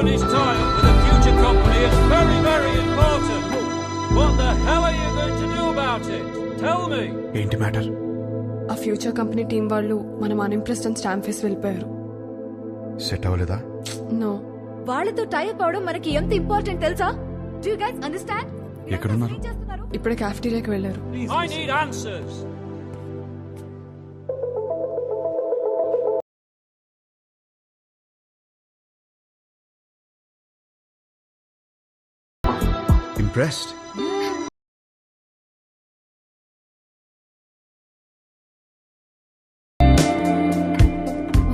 company's tie-up with a future company is very, very important. What the hell are you going to do about it? Tell me. ఏంటి matter? ఆ future company team వాళ్ళు మనం అన్ఇంప్రెస్డ్ అని stamp వేసి వెళ్ళిపోయారు. Set అవ్వలేదా? No. వాళ్ళతో type అవడం మనకి ఎంత ఇంపార్టెంట్ తెలుసా? Do you guys understand? ఎక్కడున్నారు? ఇప్పుడే క్యాఫ్టీరియాకి వెళ్ళారు. I need answers. Impressed?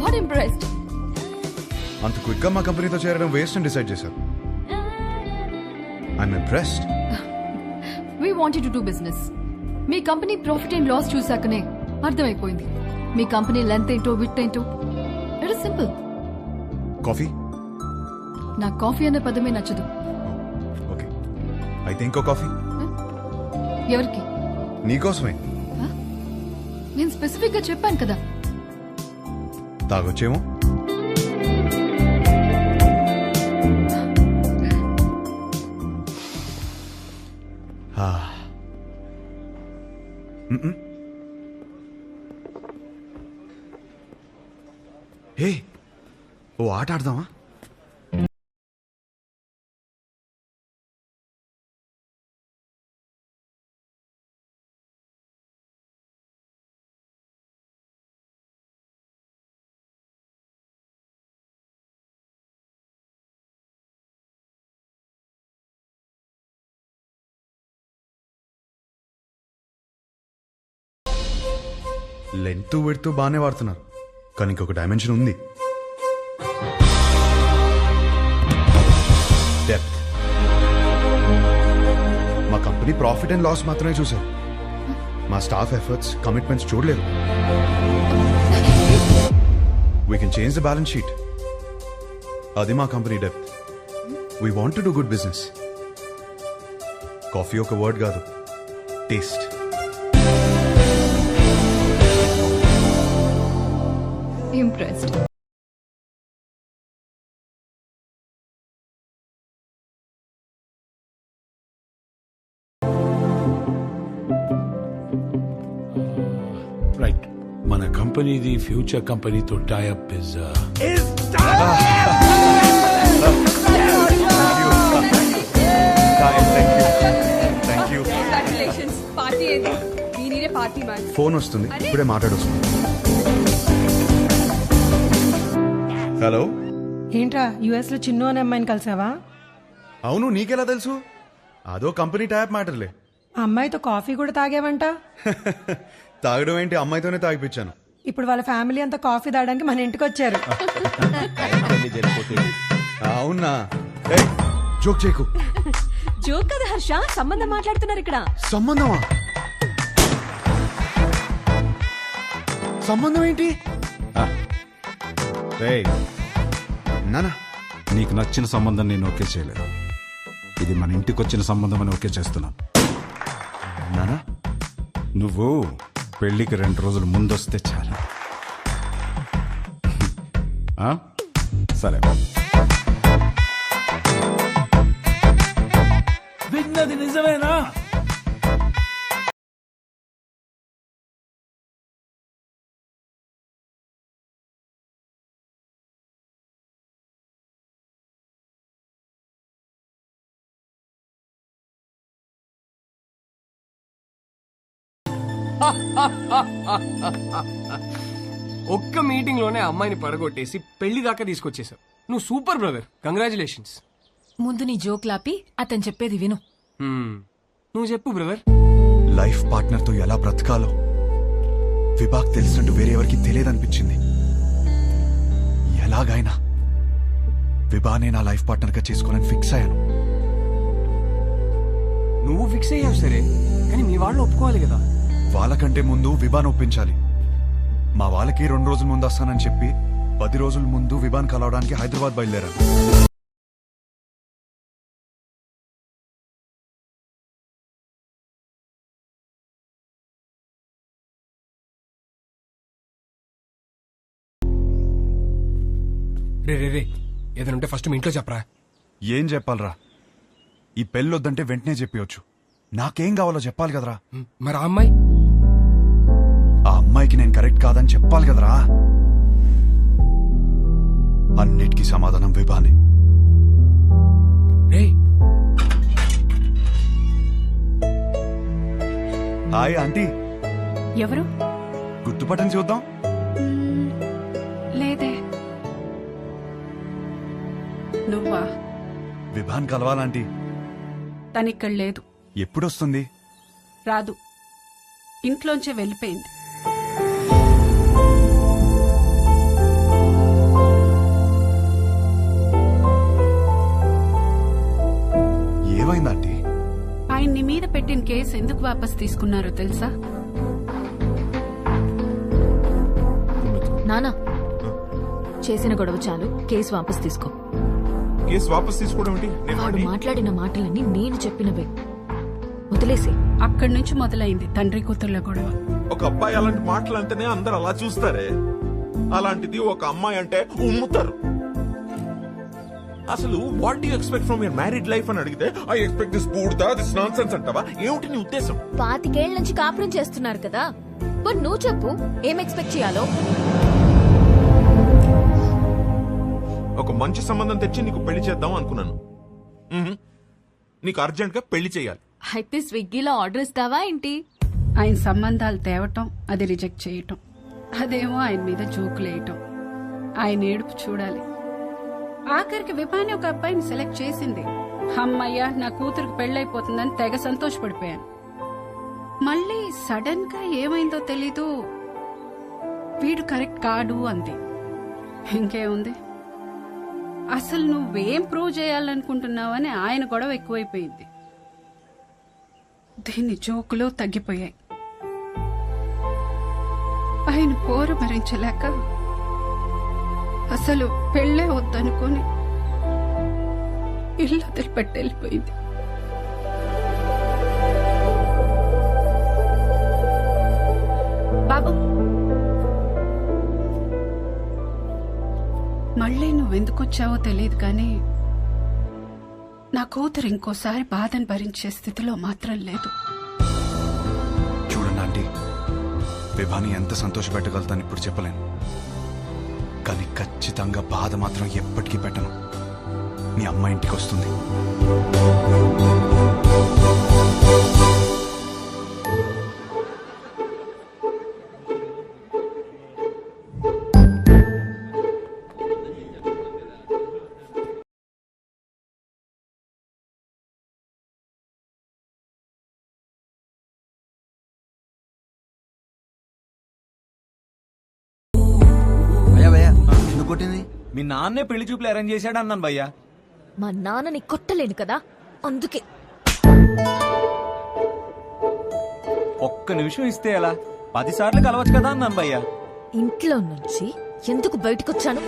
What impressed? అంత క్విక్ గా మా కంపెనీతో చేరడం వేస్ట్ అని డిసైడ్ చేశారు. I'm impressed. We wanted to do business. మీ కంపెనీ ప్రాఫిట్ అండ్ లాస్ చూసాకనే అర్థమైపోయింది మీ కంపెనీ లెంత్ ఏంటో విడ్త్ ఏంటో. It is simple. కాఫీ? నాకు కాఫీ అనే పదమే నచ్చదు. ఓకే, అయితే ఇంకో కాఫీ. ఎవరికి? నీకోసమే. నేను స్పెసిఫిక్ గా చెప్పాను కదా. తాగొచ్చేమో. హే, ఓ ఆట ఆడదామా? లెంత్ విడ్త్ బాగానే వాడుతున్నారు, కానీ ఇంకొక డైమెన్షన్ ఉంది. డెప్త్. మా కంపెనీ ప్రాఫిట్ అండ్ లాస్ మాత్రమే చూశారు, మా స్టాఫ్ ఎఫర్ట్స్, కమిట్మెంట్స్ చూడలేదు. We can change the balance sheet. అది మా company depth. We want to do good business. Coffee ఒక వర్డ్ కాదు, టేస్ట్. Impressed. Right. మన కంపెనీది ఫ్యూచర్ కంపెనీతో టైఅప్ ఇస్ ఫోన్ వస్తుంది, ఇప్పుడే మాట్లాడొస్తుంది. హలో. ఏంట్రా యుఎస్ లో చిన్ను అనే అమ్మాయిని కలిసావా? అవును, నీకెలా తెలుసు? అదో కంపెనీ ట్యాప్ మ్యాటర్లే. ఆ అమ్మాయితో కాఫీ కూడా తాగావంట. తాగడం ఏంటి, అమ్మాయితోనే తాగిపించాను. ఇప్పుడు వాళ్ళ ఫ్యామిలీ అంతా కాఫీ తాగడానికి మన ఇంటికి వచ్చారు. అవునా? జోక్ చేయకు. జోక్ కదా హర్ష, సంబంధం మాట్లాడుతున్నారు ఇక్కడ. సంబంధమా? సంబంధం ఏంటి? నానా, నీకు నచ్చిన సంబంధం నేను ఓకే చేయలేదు. ఇది మన ఇంటికి వచ్చిన సంబంధం అని ఓకే చేస్తున్నా. నానా, నువ్వు పెళ్లికి 2 రోజులు ముందొస్తే చాలు. సరే. విన్నది నిజమేనా? ఒక్క మీటింగ్ లోనే అమ్మాయిని పడగొట్టేసి పెళ్లి దాకా తీసుకొచ్చేసావు. నువ్వు సూపర్ బ్రదర్, కంగ్రాచులేషన్స్. ముందు నీ జోక్ లాపి అతను చెప్పేది విను. నువ్వు చెప్పు బ్రదర్. లైఫ్ పార్ట్నర్ తో ఎలా బ్రతకాలో విభాగ్ తెలిసినట్టు వేరెవరికి తెలియదనిపించింది. ఎలాగైనా విభానే నా లైఫ్ పార్ట్నర్ గా చేసుకోవాలని ఫిక్స్ అయ్యాను. నువ్వు ఫిక్స్ అయ్యావు సరే, కానీ మీ వాళ్ళు ఒప్పుకోవాలి కదా. వాళ్ళకంటే ముందు విభాన్ ఒప్పించాలి. మా వాళ్ళకి 2 రోజుల ముందు వస్తానని చెప్పి 10 రోజుల ముందు విభాన్ కలవడానికి హైదరాబాద్ బయలుదేరాను. రే రే రే, ఏదైనా ఉంటే ఫస్ట్ మీ ఇంట్లో చెప్పరా. ఏం చెప్పాలరా? ఈ పెళ్ళొద్దంటే వెంటనే చెప్పవచ్చు. నాకేం కావాలో చెప్పాలి కదరా. మరి ఆ అమ్మాయి? ఆ అమ్మాయికి నేను కరెక్ట్ కాదని చెప్పాలి కదరా. అన్నిటికీ సమాధానం విభానే. రేయ్, హాయ్ ఆంటీ. ఎవరు? గుర్తుపట్టని చూద్దాం. లేదే. నువ్వా? విభాన్ కలవాలంటీ. తనిక్కడ లేదు. ఎప్పుడొస్తుంది? రాదు. ఇంట్లోంచే వెళ్ళిపోయింది. ఏమైందంటీ? ఆయన నీ మీద పెట్టిన కేసు ఎందుకు వాపస్ తీసుకున్నారో తెలుసా? నానా, చేసిన గొడవ చాలు, కేసు వాపస్ తీసుకో. కేసు వాపస్ తీసుకోవడం ఏంటి? వాడు మాట్లాడిన మాటలన్నీ నేను చెప్పినవే, వదిలేసి. అక్కడి నుంచి మొదలైంది తండ్రి కూతుర్ల గొడవ. ఒక అబ్బాయి అలాంటి మాటలు అంటేనే అందరు అలా చూస్తారే, అలాంటిది ఒక అమ్మాయి అంటే ఉమ్ముతారు. అసలు what do expect from your married life అని అడిగితే ఐ ఎక్స్పెక్ట్ దిస్ బూడ్దా, దిస్ నాన్సెన్స్ అంటావా? ఏమిటి నీ ఉద్దేశం? 25 ఏళ్ల నుంచి కాపురం చేస్తున్నారు కదా, మరి నువ్వు చెప్పు ఏం ఎక్స్పెక్ట్ చేయాలో. ఒక మంచి సంబంధం తెచ్చి నీకు పెళ్లి చేద్దాం అనుకున్నాను. నీకు అర్జెంట్ గా పెళ్లి చేయాలి. అయితే స్విగ్గీలో ఆర్డర్ ఇస్తావా ఏంటి? ఆయన సంబంధాలు తేవటం, అది రిజెక్ట్ చేయటం, అదేమో ఆయన మీద జోకులేయటం. ఆయన ఏడుపు చూడాలి. ఆఖరికి విభాని ఒక అబ్బాయిని సెలెక్ట్ చేసింది. అమ్మయ్య, నా కూతురికి పెళ్ళైపోతుందని తెగ సంతోషపడిపోయాను. మళ్ళీ సడన్ గా ఏమైందో తెలీదు, వీడు కరెక్ట్ కాడు అంది. ఇంకేముంది, అసలు నువ్వేం ప్రూవ్ చేయాలనుకుంటున్నావని ఆయన గొడవ ఎక్కువైపోయింది. దీని జోకులు తగ్గిపోయాయి. ఆయన పోరు భరించలేక అసలు పెళ్ళే వద్దనుకొని ఇల్లు వదిలిపెట్టి వెళ్ళిపోయింది. బాబు, మళ్ళీ నువ్వెందుకొచ్చావో తెలియదు కానీ నా కూతురు ఇంకోసారి బాధను భరించే స్థితిలో మాత్రం లేదు. చూడండి ఆంటీ, విభాని ఎంత సంతోషపెట్టగలుగుతాను ఇప్పుడు చెప్పలేను, కానీ ఖచ్చితంగా బాధ మాత్రం ఎప్పటికీ పెట్టను. మీ అమ్మ ఇంటికి వస్తుంది. మీ నాన్నే పెళ్లి చూపులు అరేంజ్ చేశాడు అన్నాను భయ్యా. మా నాన్నని కొట్టలేను కదా, అందుకే. ఒక్క నిమిషం ఇస్తే ఎలా? 10 సార్లు కలవచ్చు కదా అన్నాను భయ్యా. ఇంట్లో నుంచి ఎందుకు బయటకొచ్చాను?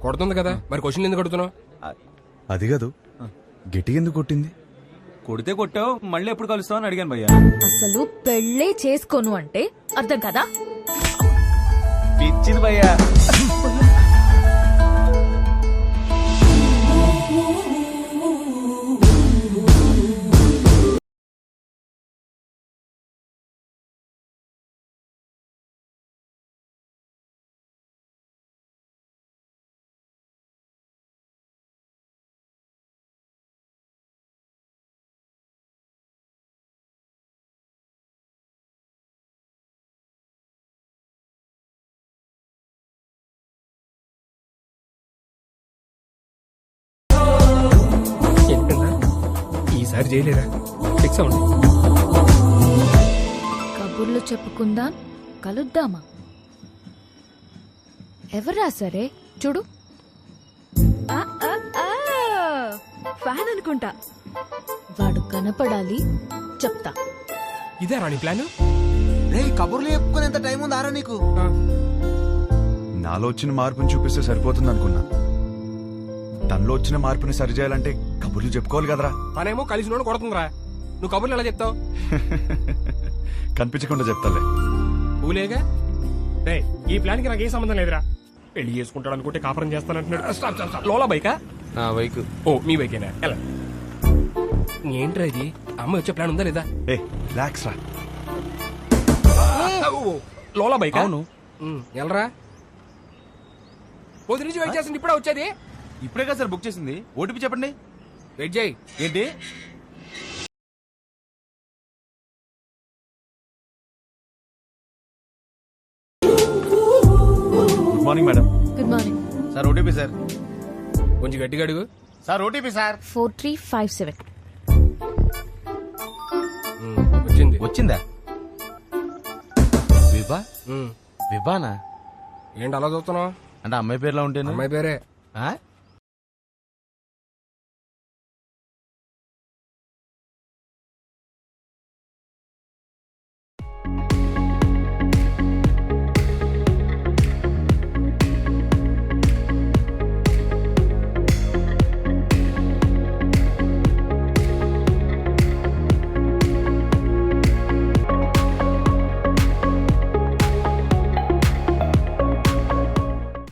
కొడుతుంది కదా, మరి క్వశ్చన్ ఎందుకు కొడుతున్నావు? అది కాదు, గిటి ఎందుకు కొట్టింది? కొడితే కొట్టావు, మళ్ళీ ఎప్పుడు కలుస్తావు అని అడిగాను భయ్యా. అసలు పెళ్ళే చేసుకోను అంటే అర్థం కదా? పిచ్చింది భయ్యా. ఈసారి చేయలేదా? ఫిక్స్ అవ్వండి. కబుర్లు చెప్పుకుందాం, కలుద్దామా? ఎవరా సరే చూడు. ఫ్యాన్ అనుకుంటా. వాడు కనపడాలి, చెప్తా. ఇదే రాణి ప్లాన్. కబుర్లు చెప్పుకునేంత టైం ఉందారా నీకు? నాలో వచ్చిన మార్పుని చూపిస్తే సరిపోతుంది అనుకున్నా. తనలో వచ్చిన మార్పుని సరిచేయాలంటే కబుర్లు చెప్పుకోవాలి కదరా. తనేమో కలిసి నోడు కొడుతుందిరా, నువ్వు కబుర్లు ఎలా చెప్తావు? కనిపించకుండా చెప్తాలే. ఊలేగా. రే, ఈ ప్లాన్ కి నాకు ఏ సంబంధం లేదురా. పెళ్లి చేసుకుంటాడు అనుకుంటే కాపురం చేస్తానంటున్నాడు. Stop stop stop. లోలా బైకా? బైక్. ఓ మీ బైకేనా? ఎలా ఏంట్రా ఇది? అమ్మ వచ్చే ప్లాన్ ఉందా లేదా? ఏ రిలాక్స్ రా. ఓ, లోలా బైకా? అవును. ఎలరా పొద్దు నుంచి వెయిట్ చేస్తుంది, ఇప్పుడే వచ్చేది. ఇప్పుడే కదా సార్ బుక్ చేసింది. ఓటీపీ చెప్పండి. వెయిట్ చేయి. ఏంటి? Good morning madam. Good morning. Sir OTP sir. కొంచెం గట్టిగా అడుగు. Sir OTP sir. 4357. వచ్చింది. వచ్చిందా? విభా? విభానా? ఏంటి అలా చూస్తున్నావు? అంటే అమ్మాయి పేరులో ఉంటేను. అమ్మాయి పేరే. ఆ?